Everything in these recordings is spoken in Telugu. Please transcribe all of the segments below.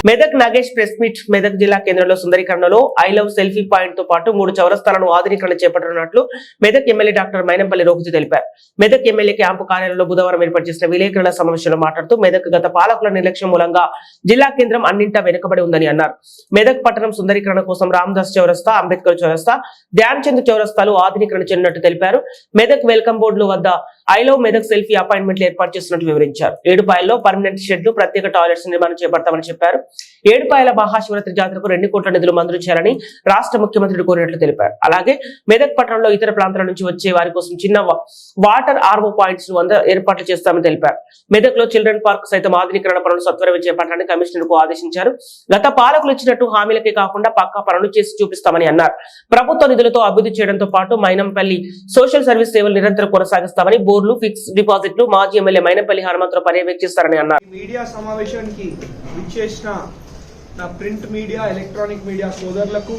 Medak Nagesh press meet. మెదక్ జిల్లా కేంద్రంలో సుందరీకరణలో ఐ లవ్ సెల్ఫీ పాయింట్ తో పాటు 3 చౌరస్తాలను ఆధునీకరణ చేపట్టనున్నట్లు మెదక్ ఎమ్మెల్యే డాక్టర్ మైనంపల్లి రోహిత్ తెలిపారు. మెదక్ ఎమ్మెల్యే క్యాంపు కార్యాలయంలో బుధవారం ఏర్పాటు చేసిన విలేకరుల సమావేశంలో మాట్లాడుతూ మెదక్ గత పాలకుల నిర్లక్ష్యం మూలంగా జిల్లా కేంద్రం అన్నింటా వెనుకబడి ఉందని అన్నారు. మెదక్ పట్టణం సుందరీకరణ కోసం రామదాస్ చౌరస్తా, అంబేద్కర్ చౌరస్తా, ధ్యాన్ చంద్ చౌరస్తాలు ఆధునీకరణ చేయనున్నట్టు తెలిపారు. మెదక్ వెల్కమ్ బోర్డుల వద్ద ఐ లవ్ మెదక్ సెల్ఫీ అపాయింట్మెంట్లు ఏర్పాటు చేస్తున్నట్టు వివరించారు. ఏడుపాయల్లో పర్మనెంట్ షెడ్లు, ప్రత్యేక టాయిలెట్స్ నిర్మాణం చేపడతామని చెప్పారు. ఏడుపాయల మహాశివరాత్రి జాతరకు 2 కోట్ల నిధులు మంజూరు చేయాలని రాష్ట్ర ముఖ్యమంత్రి కోరినట్లు తెలిపారు. అలాగే మెదక్ పట్టణంలో ఇతర ప్రాంతాల నుంచి వచ్చే వారి కోసం చిన్న వాటర్ ఆర్వో పాయింట్స్ ఏర్పాట్లు చేస్తామని తెలిపారు. మెదక్ లో చిల్డ్రన్ పార్క్ సైతం ఆధునీకరణ పనులు సత్వరమే చేపట్టాలని కమిషనర్ కు ఆదేశించారు. గత పాలకులు ఇచ్చినట్టు హామీలకే కాకుండా పక్కా పనులు చేసి చూపిస్తామని అన్నారు. ప్రభుత్వ నిధులతో అభివృద్ధి చేయడంతో పాటు మైనంపల్లి సోషల్ సర్వీస్ సేవలు నిరంతరం కొనసాగిస్తామని, బోర్డులు, ఫిక్స్ డిపాజిట్లు మాజీ ఎమ్మెల్యే మైనంపల్లి హనుమంతరావు పర్యవేక్షిస్తారని అన్నారు. మీడియా సమావేశానికి విచ్చేసిన నా ప్రింట్ మీడియా, ఎలక్ట్రానిక్ మీడియా సోదరులకు,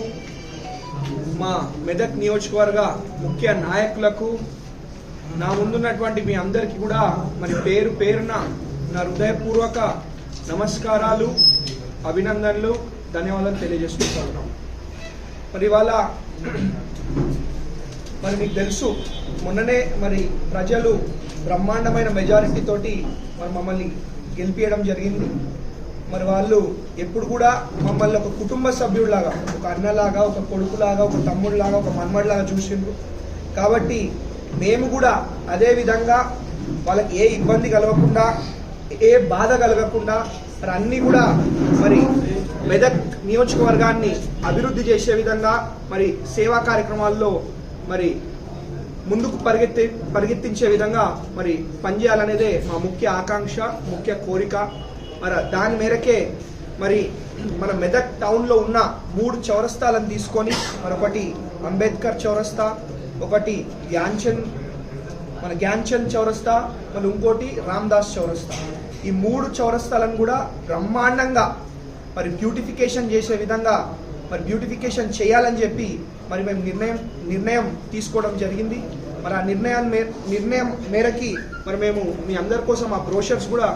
మా మెదక్ నియోజకవర్గ ముఖ్య నాయకులకు, నా ముందున్నటువంటి మీ అందరికీ కూడా మరి పేరు పేరున నా హృదయపూర్వక నమస్కారాలు, అభినందనలు, ధన్యవాదాలు తెలియజేసుకుంటున్నాం. మరి ఇవాళ మరి మీకు తెలుసు, మొన్ననే మరి ప్రజలు బ్రహ్మాండమైన మెజారిటీ తోటి మరి మమ్మల్ని గెలిపించడం జరిగింది. మరి వాళ్ళు ఎప్పుడు కూడా మమ్మల్ని ఒక కుటుంబ సభ్యుడిలాగా, ఒక అన్నలాగా, ఒక కొడుకులాగా, ఒక తమ్ముడిలాగా, ఒక మన్మడిలాగా చూసిండ్రు. కాబట్టి మేము కూడా అదే విధంగా వాళ్ళకి ఏ ఇబ్బంది కలగకుండా, ఏ బాధ కలగకుండా మరి అన్నీ కూడా మరి మెదక్ నియోజకవర్గాన్ని అభివృద్ధి చేసే విధంగా మరి సేవా కార్యక్రమాల్లో మరి ముందుకు పరిగెత్తించే విధంగా మరి పనిచేయాలనేదే మా ముఖ్య ఆకాంక్ష, ముఖ్య కోరిక. మరి దాని మేరకే మరి మన మెదక్ టౌన్లో ఉన్న 3 చౌరస్తాలను తీసుకొని మరొకటి అంబేద్కర్ చౌరస్తా, ఒకటి ధ్యాన్ చంద్ చౌరస్తా, మరి ఇంకోటి రామదాస్ చౌరస్తా, ఈ 3 చౌరస్తాలను కూడా బ్రహ్మాండంగా మరి బ్యూటిఫికేషన్ చేసే విధంగా మరి బ్యూటిఫికేషన్ చేయాలని చెప్పి మరి మేము నిర్ణయం తీసుకోవడం జరిగింది. మరి ఆ నిర్ణయం మేరకి మరి మేము మీ అందరి కోసం ఆ బ్రోషర్స్ కూడా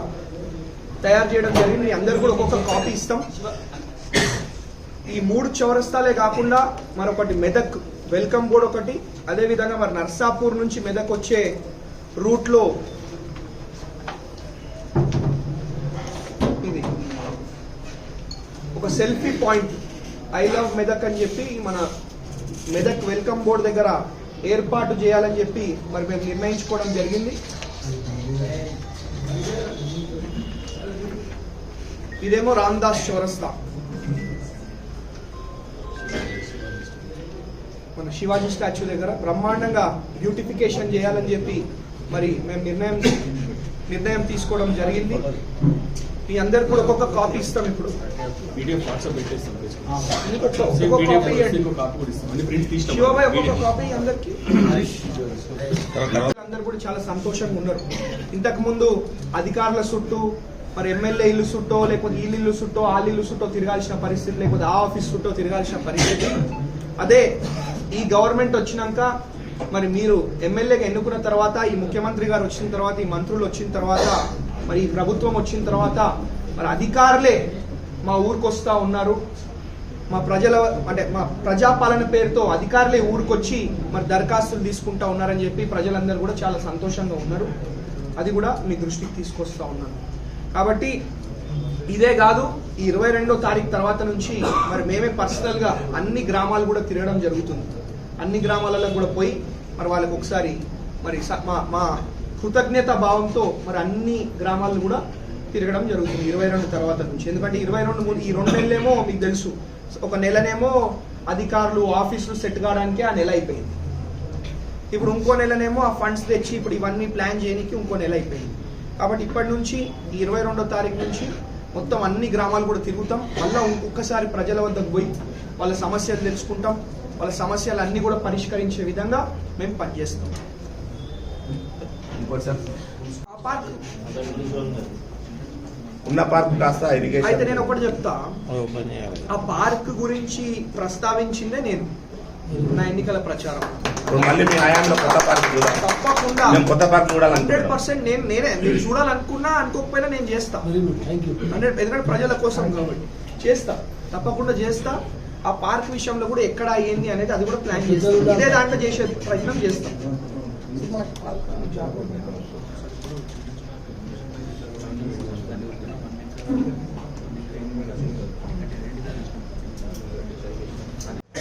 తయారు చేయడం జరిగింది. మీ అందరు కూడా ఒక్కొక్క కాపీ ఇస్తాం. ఈ 3 చౌరస్తాలే కాకుండా మరొకటి మెదక్ వెల్కమ్ బోర్డ్ ఒకటి, అదేవిధంగా మరి నర్సాపూర్ నుంచి మెదక్ వచ్చే రూట్లో ఇది ఒక selfie point I love Medak అని చెప్పి మన మెదక్ వెల్కమ్ బోర్డ్ దగ్గర ఏర్పాటు చేయాలని చెప్పి మరి మేము నిర్ణయించుకోవడం జరిగింది. ఇదేమో రామదాస్ చౌరస్తా, మన శివాజీ స్టాచ్యూ దగ్గర బ్రహ్మాండంగా బ్యూటిఫికేషన్ చేయాలని చెప్పి మరి మేము నిర్ణయం తీసుకోవడం జరిగింది. మీ అందరికి కూడా ఒక్కొక్క కాపీ ఇస్తాం. ఇప్పుడు శివబాయ్ ఒక్కొక్క కాపీ అందరికి. అందరు కూడా చాలా సంతోషంగా ఉన్నారు. ఇంతకు ముందు అధికారుల చుట్టూ మరి ఎమ్మెల్యే ఇల్లు చుట్టో, లేకపోతే ఇల్లు చుట్టో, ఇల్లు చుట్టో తిరగాల్సిన పరిస్థితి, లేకపోతే ఆ ఆఫీస్ చుట్టో తిరగాల్సిన పరిస్థితి. అదే ఈ గవర్నమెంట్ వచ్చినాక మరి మీరు ఎమ్మెల్యేగా ఎన్నుకున్న తర్వాత, ఈ ముఖ్యమంత్రి గారు వచ్చిన తర్వాత, ఈ మంత్రులు వచ్చిన తర్వాత, మరి ఈ ప్రభుత్వం వచ్చిన తర్వాత మరి అధికారులే మా ఊరికి వస్తూ ఉన్నారు. మా ప్రజాపాలన పేరుతో అధికారులే ఊరికొచ్చి మరి దరఖాస్తులు తీసుకుంటా ఉన్నారని చెప్పి ప్రజలందరూ కూడా చాలా సంతోషంగా ఉన్నారు. అది కూడా మీ దృష్టికి తీసుకొస్తా ఉన్నాను. కాబట్టి ఇదే కాదు, ఈ 22వ తారీఖు తర్వాత నుంచి మరి మేమే పర్సనల్గా అన్ని గ్రామాలు కూడా తిరగడం జరుగుతుంది. అన్ని గ్రామాలలో కూడా పోయి మరి వాళ్ళకి ఒకసారి మరి మా కృతజ్ఞత భావంతో మరి అన్ని గ్రామాలను కూడా తిరగడం జరుగుతుంది 22 తర్వాత నుంచి. ఎందుకంటే ఈ 2 నెలలేమో మీకు తెలుసు, ఒక నెలనేమో అధికారులు ఆఫీసులు సెట్ కావడానికి ఆ నెల అయిపోయింది. ఇప్పుడు ఇంకో నెలనేమో ఆ ఫండ్స్ తెచ్చి ఇప్పుడు ఇవన్నీ ప్లాన్ చేయడానికి ఇంకో నెల అయిపోయింది. కాబట్టి ఇప్పటి నుంచి ఈ 22వ తారీఖు నుంచి మొత్తం అన్ని గ్రామాలు కూడా తిరుగుతాం. మళ్ళీ ఇంకొకసారి ప్రజల వద్దకు పోయి వాళ్ళ సమస్యలు తెలుసుకుంటాం. వాళ్ళ సమస్యలు అన్ని కూడా పరిష్కరించే విధంగా మేము పనిచేస్తాం. ఉన్న పార్క్ కాస్త అయితే నేను ఒకటి చెప్తా, ఆ పార్క్ గురించి ప్రస్తావించిందే నేను. నా ఎన్నికల ప్రచారం. ఇప్పుడు మళ్ళీ మీ హయాంలో కొత్త పార్క్ చూడాలి, తప్పకుండా మేము కొత్త పార్క్ చూడాలనుకుంటున్నాం. 100% నేనే మీరు చూడాలనుకున్నా అనుకోకపోయినా నేను చేస్తా. ఎందుకంటే ప్రజల కోసం కాబట్టి చేస్తా, తప్పకుండా చేస్తా. ఆ పార్క్ విషయంలో కూడా ఎక్కడ అయ్యింది అనేది అది కూడా ప్లాన్ చేస్తాం. ఇదే దాంట్లో చేసే ప్రయత్నం చేస్తాం.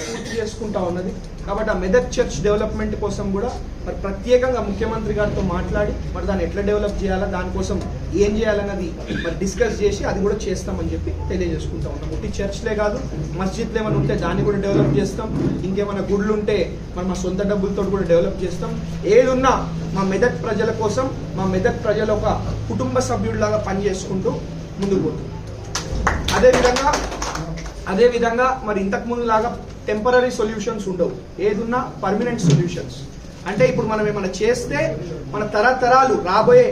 పూర్తి చేసుకుంటా ఉన్నది కాబట్టి ఆ మెదక్ చర్చ్ డెవలప్మెంట్ కోసం కూడా మరి ప్రత్యేకంగా ముఖ్యమంత్రి గారితో మాట్లాడి మరి దాన్ని ఎట్లా డెవలప్ చేయాలా, దానికోసం ఏం చేయాలన్నది మరి డిస్కస్ చేసి అది కూడా చేస్తామని చెప్పి తెలియజేసుకుంటా ఉన్నాం. ఒకటి చర్చ్లే కాదు, మస్జిద్లు ఏమైనా ఉంటే దాన్ని కూడా డెవలప్ చేస్తాం. ఇంకేమైనా గుళ్ళు ఉంటే మరి మా సొంత డబ్బులతో కూడా డెవలప్ చేస్తాం. ఏదున్నా మా మెదక్ ప్రజల కోసం, మా మెదక్ ప్రజల ఒక కుటుంబ సభ్యుడిలాగా పనిచేసుకుంటూ ముందుకు పోతాం. అదేవిధంగా మరి ఇంతకు ముందు లాగా టెంపరీ సొల్యూషన్స్ ఉండవు. ఏదున్నా పర్మనెంట్ సొల్యూషన్స్. అంటే ఇప్పుడు మనం ఏమైనా చేస్తే మన తరతరాలు, రాబోయే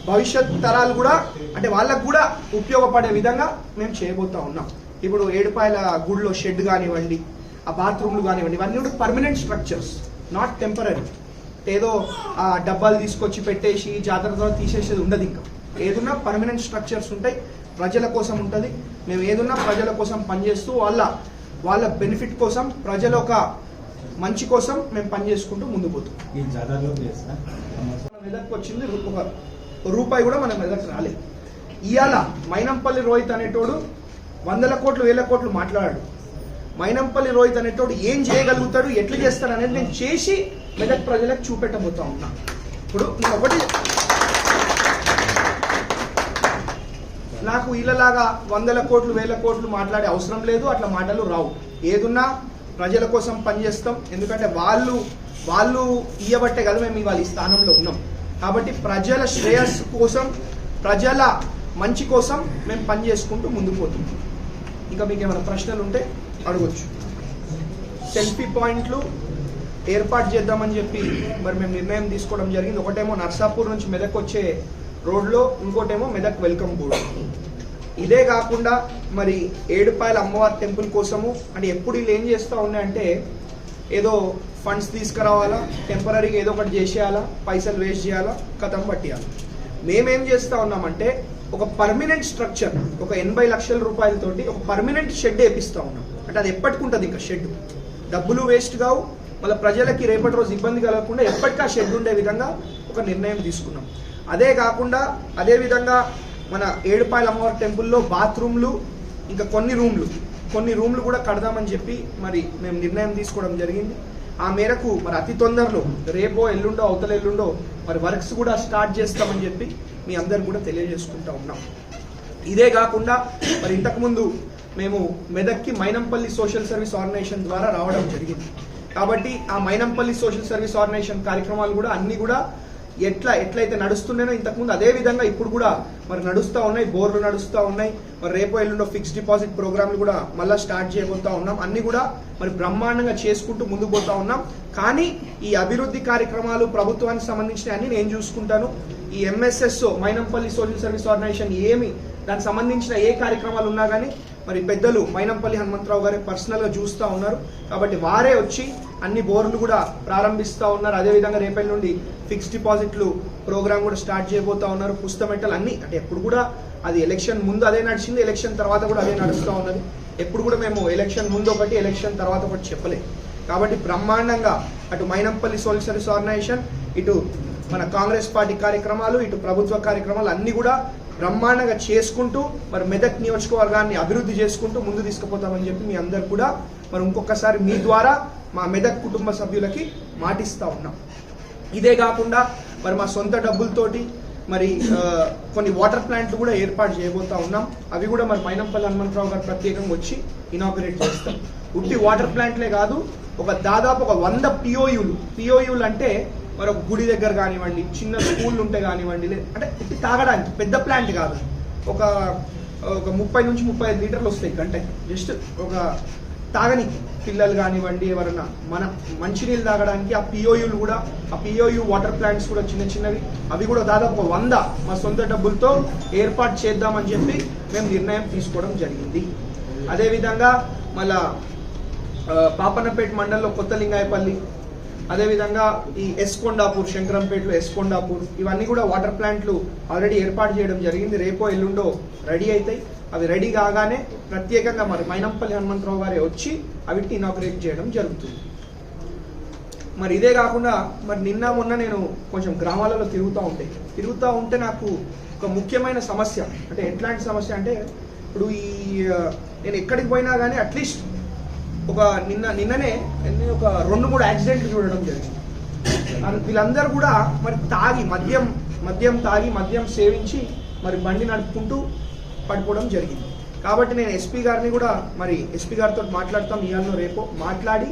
భవిష్యత్ తరాలు కూడా అంటే వాళ్ళకు కూడా ఉపయోగపడే విధంగా మేము చేయబోతా ఉన్నాం. ఇప్పుడు ఏడుపాయల గుడిలో షెడ్ కానివ్వండి, ఆ బాత్రూమ్లు కానివ్వండి, ఇవన్నీ కూడా పర్మనెంట్ స్ట్రక్చర్స్, నాట్ టెంపరీ. ఏదో ఆ డబ్బాలు తీసుకొచ్చి పెట్టేసి జాతర ద్వారా తీసేసేది ఉండదు. ఇంకా ఏదున్నా పర్మనెంట్ స్ట్రక్చర్స్ ఉంటాయి, ప్రజల కోసం ఉంటుంది. మేము ఏదున్నా ప్రజల కోసం పనిచేస్తూ వాళ్ళ బెనిఫిట్ కోసం, ప్రజల ఒక మంచి కోసం మేము పనిచేసుకుంటూ ముందుకు పోతాం. మన మెదక్ వచ్చింది ఒక రూపాయి కూడా మన మెదక్ రాలేదు. ఇవాళ మైనంపల్లి రోహిత్ అనేటోడు 100 కోట్లు 1000 కోట్లు మాట్లాడాడు. మైనంపల్లి రోహిత్ అనేటోడు ఏం చేయగలుగుతాడు, ఎట్లా చేస్తాడు అనేది నేను చేసి మెదక్ ప్రజలకు చూపెట్టబోతా ఉన్నా. ఇప్పుడు ఒకటి, నాకు వీళ్ళలాగా 100 కోట్లు 1000 కోట్లు మాట్లాడే అవసరం లేదు, అట్లా మాటలు రావు. ఏదున్నా ప్రజల కోసం పనిచేస్తాం. ఎందుకంటే వాళ్ళు ఇయ్యబట్టే కదా మేము ఇవాళ ఈ స్థానంలో ఉన్నాం. కాబట్టి ప్రజల శ్రేయస్సు కోసం, ప్రజల మంచి కోసం మేము పనిచేసుకుంటూ ముందుకు పోతున్నాం. ఇంకా మీకు ఏమైనా ప్రశ్నలు ఉంటే అడగొచ్చు. సెల్ఫీ పాయింట్లు ఏర్పాటు చేద్దామని చెప్పి మరి మేము నిర్ణయం తీసుకోవడం జరిగింది. ఒకటేమో నర్సాపూర్ నుంచి మెదక్ వచ్చే రోడ్లో, ఇంకోటేమో మెదక్ వెల్కమ్ బోర్డు. ఇదే కాకుండా మరి ఏడుపాయల అమ్మవారి టెంపుల్ కోసము అంటే ఎప్పుడు వీళ్ళు ఏం చేస్తూ ఉన్నాయంటే ఏదో ఫండ్స్ తీసుకురావాలా, టెంపరీగా ఏదో ఒకటి చేసేయాలా, పైసలు వేస్ట్ చేయాలా, కథం పట్టియాలి. మేమేం చేస్తూ ఉన్నామంటే ఒక పర్మనెంట్ స్ట్రక్చర్, ఒక 80 లక్షల రూపాయలతోటి ఒక పర్మనెంట్ షెడ్ వేపిస్తూ ఉన్నాం. అంటే అది ఎప్పటికుంటుంది, ఇంకా షెడ్ డబ్బులు వేస్ట్ కావు, మళ్ళీ ప్రజలకి రేపటి రోజు ఇబ్బంది కలగకుండా ఎప్పటికీ ఆ షెడ్ ఉండే విధంగా ఒక నిర్ణయం తీసుకున్నాం. అదే కాకుండా అదేవిధంగా మన ఏడుపాయల అమ్మవారి టెంపుల్లో బాత్రూమ్లు, ఇంకా కొన్ని రూమ్లు కూడా కడదామని చెప్పి మరి మేము నిర్ణయం తీసుకోవడం జరిగింది. ఆ మేరకు మరి అతి తొందరలో రేపో ఎల్లుండో అవతల ఎల్లుండో మరి వర్క్స్ కూడా స్టార్ట్ చేస్తామని చెప్పి మీ అందరు కూడా తెలియజేసుకుంటా ఉన్నాం. ఇదే కాకుండా మరి ఇంతకుముందు మేము మెదక్కి మైనంపల్లి సోషల్ సర్వీస్ ఆర్గనైజేషన్ ద్వారా రావడం జరిగింది. కాబట్టి ఆ మైనంపల్లి సోషల్ సర్వీస్ ఆర్గనైజేషన్ కార్యక్రమాలు కూడా అన్ని కూడా ఎట్లయితే నడుస్తున్నాయో ఇంతకుముందు అదే విధంగా ఇప్పుడు కూడా మరి నడుస్తూ ఉన్నాయి. బోర్లు నడుస్తూ ఉన్నాయి. మరి రేపో ఎల్లుండో ఫిక్స్డ్ డిపాజిట్ ప్రోగ్రాంలు కూడా మళ్ళీ స్టార్ట్ చేయబోతా ఉన్నాం. అన్ని కూడా మరి బ్రహ్మాండంగా చేసుకుంటూ ముందుకు పోతా ఉన్నాం. కానీ ఈ అభివృద్ధి కార్యక్రమాలు ప్రభుత్వానికి సంబంధించిన అన్ని నేను చూసుకుంటాను. ఈ MSSO Mainampalli social service organisation ఏమి దానికి సంబంధించిన ఏ కార్యక్రమాలు ఉన్నా కానీ మరి పెద్దలు మైనంపల్లి హనుమంతరావు గారే పర్సనల్గా చూస్తూ ఉన్నారు. కాబట్టి వారే వచ్చి అన్ని బోర్లు కూడా ప్రారంభిస్తూ ఉన్నారు. అదేవిధంగా రేపటి నుండి ఫిక్స్డ్ డిపాజిట్లు ప్రోగ్రామ్ కూడా స్టార్ట్ చేయబోతా ఉన్నారు. పుస్తమెట్టలు అన్ని అంటే ఎప్పుడు కూడా అది ఎలక్షన్ ముందు అదే నడిచింది, ఎలక్షన్ తర్వాత కూడా అదే నడుస్తూ ఉన్నది. ఎప్పుడు కూడా మేము ఎలక్షన్ ముందు ఒకటి, ఎలక్షన్ తర్వాత ఒకటి చెప్పలేదు. కాబట్టి బ్రహ్మాండంగా అటు మైనంపల్లి సోషల్ సర్వీస్ ఆర్గనైజేషన్, ఇటు మన కాంగ్రెస్ పార్టీ కార్యక్రమాలు, ఇటు ప్రభుత్వ కార్యక్రమాలు అన్ని కూడా బ్రహ్మాండంగా చేసుకుంటూ మరి మెదక్ నియోజకవర్గాన్ని అభివృద్ధి చేసుకుంటూ ముందు తీసుకుపోతామని చెప్పి మీ అందరు కూడా మరి ఇంకొకసారి మీ ద్వారా మా మెదక్ కుటుంబ సభ్యులకి మాటిస్తూ ఉన్నాం. ఇదే కాకుండా మరి మా సొంత డబ్బులతోటి మరి కొన్ని వాటర్ ప్లాంట్లు కూడా ఏర్పాటు చేయబోతా ఉన్నాం. అవి కూడా మరి మైనంపల్లి హనుమంతరావు గారు ప్రత్యేకంగా వచ్చి ఇనాగరేట్ చేస్తాం. ఉట్టి వాటర్ ప్లాంట్లే కాదు, దాదాపు 100 పిఓయూలు అంటే మరి ఒక గుడి దగ్గర కానివ్వండి, చిన్న స్కూళ్ళు ఉంటే కానివ్వండి, అంటే ఉట్టి తాగడానికి పెద్ద ప్లాంట్ కాదు, ఒక 30 నుంచి 35 లీటర్లు వస్తాయి గంటకి. జస్ట్ ఒక తాగనికి పిల్లలు కానివ్వండి, ఎవరన్నా మన మంచినీళ్ళు తాగడానికి ఆ పిఓయూలు కూడా, ఆ పిఓయూ వాటర్ ప్లాంట్స్ కూడా చిన్నవి, అవి కూడా దాదాపు 100 మా సొంత డబ్బులతో ఏర్పాటు చేద్దామని చెప్పి మేము నిర్ణయం తీసుకోవడం జరిగింది. అదేవిధంగా మళ్ళా పాపన్నపేట మండలంలో కొత్త లింగాయపల్లి, అదేవిధంగా ఈ ఎస్కొండాపూర్, శంకరంపేటలో ఎస్కొండాపూర్, ఇవన్నీ కూడా వాటర్ ప్లాంట్లు ఆల్రెడీ ఏర్పాటు చేయడం జరిగింది. రేపో ఎల్లుండో రెడీ అవుతాయి. అవి రెడీ కాగానే ప్రత్యేకంగా మరి మైనంపల్లి హనుమంతరావు గారే వచ్చి అవిటిని ఇనాగరేట్ చేయడం జరుగుతుంది. మరి ఇదే కాకుండా మరి నిన్న మొన్న నేను కొంచెం గ్రామాలలో తిరుగుతూ ఉంటే నాకు ఒక ముఖ్యమైన సమస్య, అంటే ఎట్లాంటి సమస్య అంటే ఇప్పుడు నేను ఎక్కడికి పోయినా కానీ అట్లీస్ట్ ఒక నిన్ననే ఒక 2-3 యాక్సిడెంట్లు చూడడం జరిగింది. వీళ్ళందరూ కూడా మరి తాగి మద్యం సేవించి మరి బండి నడుపుకుంటూ పడిపోవడం జరిగింది. కాబట్టి నేను ఎస్పీ గారిని కూడా మరి ఎస్పీ గారితో మాట్లాడతాం ఇవాళ రేపు, మాట్లాడి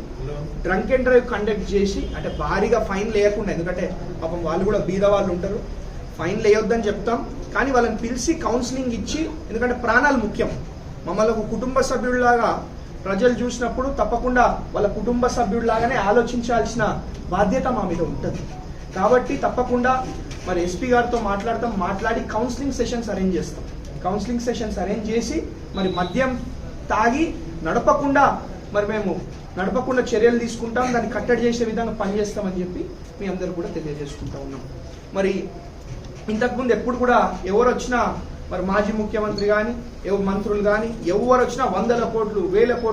డ్రంక్ అండ్ డ్రైవ్ కండక్ట్ చేసి, అంటే భారీగా ఫైన్ లేకుండా, ఎందుకంటే పాపం వాళ్ళు కూడా బీద వాళ్ళు ఉంటారు, ఫైన్ లేయొద్దని చెప్తాం, కానీ వాళ్ళని పిలిచి కౌన్సిలింగ్ ఇచ్చి, ఎందుకంటే ప్రాణాలు ముఖ్యం. మమ్మల్ని ఒక కుటుంబ సభ్యుడిలాగా ప్రజలు చూసినప్పుడు తప్పకుండా వాళ్ళ కుటుంబ సభ్యుడిలాగానే ఆలోచించాల్సిన బాధ్యత మా మీద ఉంటుంది. కాబట్టి తప్పకుండా మరి ఎస్పీ గారితో మాట్లాడి కౌన్సిలింగ్ సెషన్స్ అరేంజ్ చేస్తాం. కౌన్సిలింగ్ సెషన్స్ అరేంజ్ చేసి మరి మద్యం తాగి మేము నడపకుండా చర్యలు తీసుకుంటాం, దాన్ని కట్టడి చేసే విధంగా పనిచేస్తామని చెప్పి మీ అందరూ కూడా తెలియజేసుకుంటా ఉన్నాం. మరి ఇంతకుముందు ఎప్పుడు కూడా ఎవరు వచ్చినా మరి మాజీ ముఖ్యమంత్రి కానీ మంత్రులు కానీ ఎవరు వచ్చినా 100 కోట్లు 1000 కోట్లు